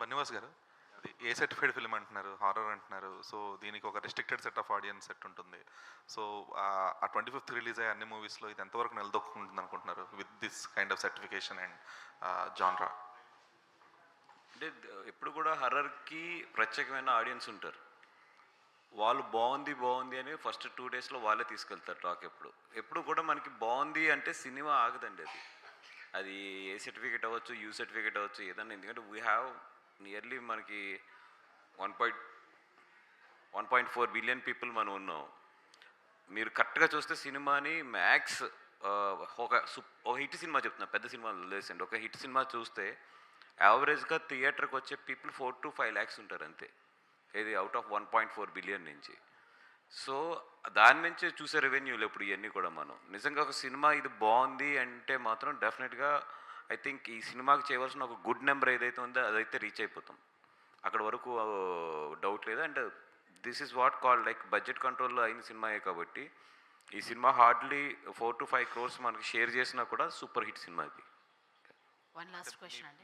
బన్నివాస్ గారు, అది ఏ certified film అంటున్నారు, హారర్ అంటున్నారు. సో దీనికి ఒక restricted set of audience set ఉంటుంది. సో ఆ 25th రిలీజ్ అయ్యే అన్ని మూవీస్లో ఇది ఎంతవరకు నిలదొక్కుంటుంది అనుకుంటున్నారు with this kind of certification and genre? అంటే ఎప్పుడు కూడా హర్రర్కి ప్రత్యేకమైన ఆడియన్స్ ఉంటారు. వాళ్ళు బాగుంది అని ఫస్ట్ 2 డేస్లో వాళ్ళే తీసుకెళ్తారు టాక్. ఎప్పుడు కూడా మనకి బాగుంది అంటే సినిమా ఆగదండి. అది ఏ సర్టిఫికేట్ అవ్వచ్చు, యూ సర్టిఫికేట్ అవ్వచ్చు, ఏదన్నా. ఎందుకంటే వీ హ్యావ్ నియర్లీ మనకి 1.4 బిలియన్ పీపుల్ మనం ఉన్నాం. మీరు కరెక్ట్గా చూస్తే సినిమాని మ్యాక్స్ ఒక హిట్ సినిమా చెప్తున్నా, పెద్ద సినిమా లేసండి. ఒక హిట్ సినిమా చూస్తే యావరేజ్గా థియేటర్కి వచ్చే పీపుల్ 4 to 5 lakhs ఉంటారు అంతే. ఇది అవుట్ ఆఫ్ 1.4 బిలియన్ నుంచి. సో దాని నుంచి చూసే రెవెన్యూలు ఇప్పుడు ఇవన్నీ కూడా మనం నిజంగా ఒక సినిమా ఇది బాగుంది అంటే మాత్రం డెఫినెట్గా ఐ థింక్ ఈ సినిమాకి చేయవలసిన ఒక గుడ్ నెంబర్ ఏదైతే ఉందో అదైతే రీచ్ అయిపోతాం. అక్కడ వరకు డౌట్ లేదు. And this is what call like budget కంట్రోల్లో అయిన సినిమాయే కాబట్టి ఈ సినిమా హార్డ్లీ 4 to 5 crores మనకి షేర్ చేసినా కూడా సూపర్ హిట్ సినిమా ఇది. వన్ లాస్ట్ క్వశ్చన్ అండి.